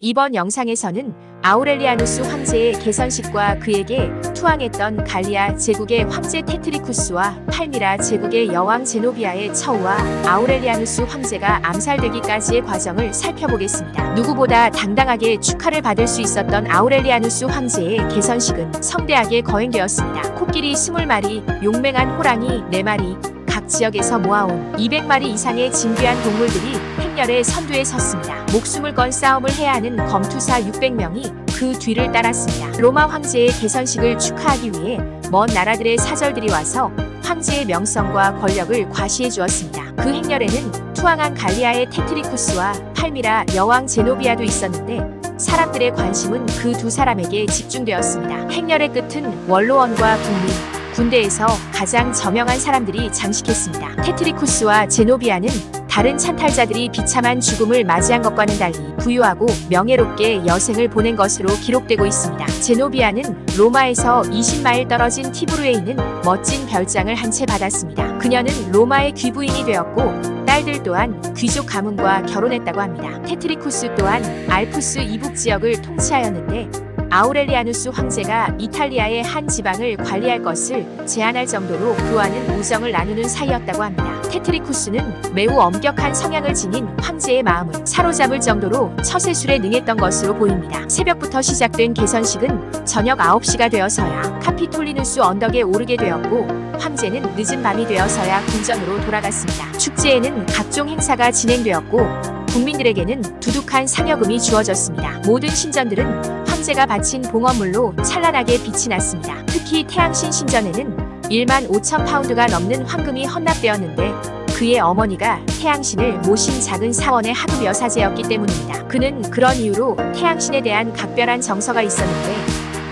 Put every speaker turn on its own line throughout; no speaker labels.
이번 영상에서는 아우렐리아누스 황제의 개선식과 그에게 투항했던 갈리아 제국의 황제 테트리쿠스와 팔미라 제국의 여왕 제노비아의 처우와 아우렐리아누스 황제가 암살되기까지의 과정을 살펴보겠습니다. 누구보다 당당하게 축하를 받을 수 있었던 아우렐리아누스 황제의 개선식은 성대하게 거행되었습니다. 코끼리 20마리, 용맹한 호랑이 4마리, 각 지역에서 모아온 200마리 이상의 진귀한 동물들이 행렬의 선두에 섰습니다. 목숨을 건 싸움을 해야 하는 검투사 600명이 그 뒤를 따랐습니다. 로마 황제의 개선식을 축하하기 위해 먼 나라들의 사절들이 와서 황제의 명성과 권력을 과시해 주었습니다. 그 행렬에는 투항한 갈리아의 테트리쿠스와 팔미라 여왕 제노비아도 있었는데 사람들의 관심은 그 두 사람에게 집중되었습니다. 행렬의 끝은 원로원과 국민, 군대에서 가장 저명한 사람들이 장식했습니다. 테트리쿠스와 제노비아는 다른 찬탈자들이 비참한 죽음을 맞이한 것과는 달리 부유하고 명예롭게 여생을 보낸 것으로 기록되고 있습니다. 제노비아는 로마에서 20마일 떨어진 티브루에 있는 멋진 별장을 한 채 받았습니다. 그녀는 로마의 귀부인이 되었고 딸들 또한 귀족 가문과 결혼했다고 합니다. 테트리쿠스 또한 알프스 이북 지역을 통치하였는데 아우렐리아누스 황제가 이탈리아의 한 지방을 관리할 것을 제안할 정도로 그와는 우정을 나누는 사이였다고 합니다. 테트리쿠스는 매우 엄격한 성향을 지닌 황제의 마음을 사로잡을 정도로 처세술에 능했던 것으로 보입니다. 새벽부터 시작된 개선식은 저녁 9시가 되어서야 카피톨리누스 언덕에 오르게 되었고 황제는 늦은 밤이 되어서야 궁전으로 돌아갔습니다. 축제에는 각종 행사가 진행되었고 국민들에게는 두둑한 상여금이 주어졌습니다. 모든 신전들은 황제가 바친 봉헌물로 찬란하게 빛이 났습니다. 특히 태양신 신전에는 1만 5천 파운드가 넘는 황금이 헌납되었는데 그의 어머니가 태양신을 모신 작은 사원의 하급 여사제였기 때문입니다. 그는 그런 이유로 태양신에 대한 각별한 정서가 있었는데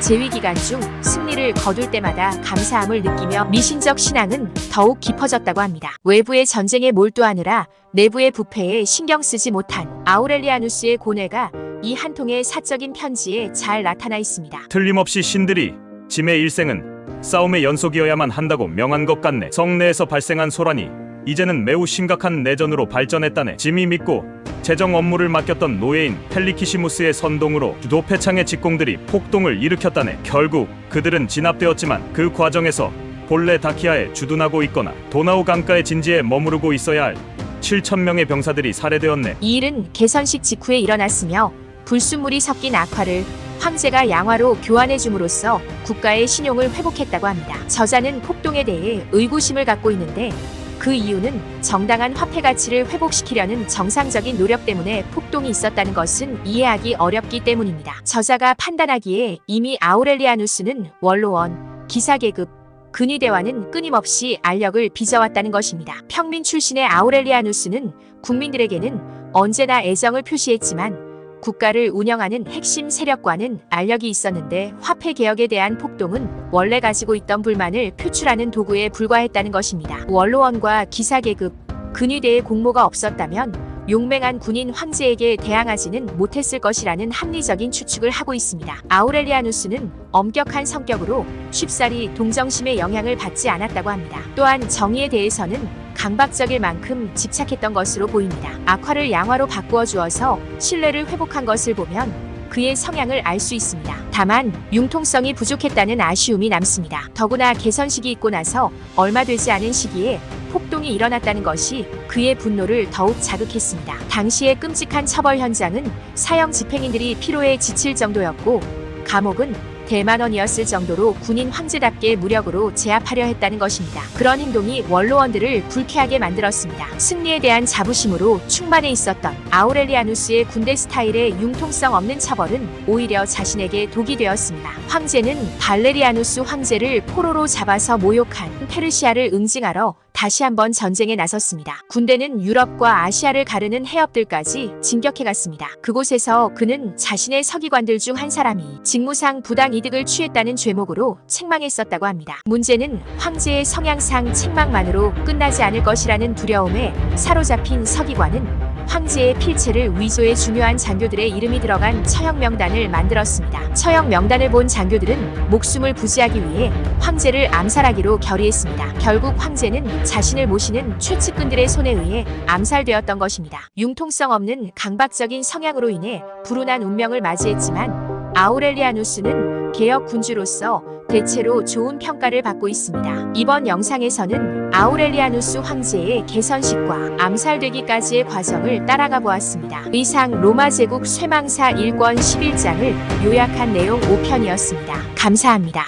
재위 기간 중 승리를 거둘 때마다 감사함을 느끼며 미신적 신앙은 더욱 깊어졌다고 합니다. 외부의 전쟁에 몰두하느라 내부의 부패에 신경 쓰지 못한 아우렐리아누스의 고뇌가 이 한 통의 사적인 편지에 잘 나타나 있습니다.
틀림없이 신들이 짐의 일생은 싸움의 연속이어야만 한다고 명한 것 같네. 성내에서 발생한 소란이 이제는 매우 심각한 내전으로 발전했다네. 짐이 믿고 재정 업무를 맡겼던 노예인 펠리키시무스의 선동으로 노폐창의 직공들이 폭동을 일으켰다네. 결국 그들은 진압되었지만 그 과정에서 본래 다키아에 주둔하고 있거나 도나우 강가의 진지에 머무르고 있어야 할 7,000명의 병사들이 살해되었네.
이 일은 개선식 직후에 일어났으며 불순물이 섞인 악화를 황제가 양화로 교환해 줌으로써 국가의 신용을 회복했다고 합니다. 저자는 폭동에 대해 의구심을 갖고 있는데 그 이유는 정당한 화폐 가치를 회복시키려는 정상적인 노력 때문에 폭동이 있었다는 것은 이해하기 어렵기 때문입니다. 저자가 판단하기에 이미 아우렐리아누스는 원로원, 기사계급, 근위대와는 끊임없이 알력을 빚어왔다는 것입니다. 평민 출신의 아우렐리아누스는 국민들에게는 언제나 애정을 표시했지만 국가를 운영하는 핵심 세력과는 알력이 있었는데 화폐 개혁에 대한 폭동은 원래 가지고 있던 불만을 표출하는 도구에 불과했다는 것입니다. 원로원과 기사계급, 근위대의 공모가 없었다면 용맹한 군인 황제에게 대항하지는 못했을 것이라는 합리적인 추측을 하고 있습니다. 아우렐리아누스는 엄격한 성격으로 쉽사리 동정심의 영향을 받지 않았다고 합니다. 또한 정의에 대해서는 강박적일 만큼 집착했던 것으로 보입니다. 악화를 양화로 바꾸어 주어서 신뢰를 회복한 것을 보면 그의 성향을 알 수 있습니다. 다만 융통성이 부족했다는 아쉬움이 남습니다. 더구나 개선식이 있고 나서 얼마 되지 않은 시기에 폭동이 일어났다는 것이 그의 분노를 더욱 자극했습니다. 당시의 끔찍한 처벌 현장은 사형 집행인들이 피로에 지칠 정도였고 감옥은 대만원이었을 정도로 군인 황제답게 무력으로 제압하려 했다는 것입니다. 그런 행동이 원로원들을 불쾌하게 만들었습니다. 승리에 대한 자부심으로 충만해 있었던 아우렐리아누스의 군대 스타일의 융통성 없는 처벌은 오히려 자신에게 독이 되었습니다. 황제는 발레리아누스 황제를 포로로 잡아서 모욕한 페르시아를 응징하러 다시 한번 전쟁에 나섰습니다. 군대는 유럽과 아시아를 가르는 해협들까지 진격해갔습니다. 그곳에서 그는 자신의 서기관들 중 한 사람이 직무상 부당 이득을 취했다는 죄목으로 책망했었다고 합니다. 문제는 황제의 성향상 책망만으로 끝나지 않을 것이라는 두려움에 사로잡힌 서기관은 황제의 필체를 위조해 중요한 장교들의 이름이 들어간 처형 명단을 만들었습니다. 처형 명단을 본 장교들은 목숨을 부지하기 위해 황제를 암살하기로 결의했습니다. 결국 황제는 자신을 모시는 최측근들의 손에 의해 암살되었던 것입니다. 융통성 없는 강박적인 성향으로 인해 불운한 운명을 맞이했지만 아우렐리아누스는 개혁 군주로서 대체로 좋은 평가를 받고 있습니다. 이번 영상에서는 아우렐리아누스 황제의 개선식과 암살되기까지의 과정을 따라가 보았습니다. 이상 로마 제국 쇠망사 1권 11장을 요약한 내용 5편이었습니다. 감사합니다.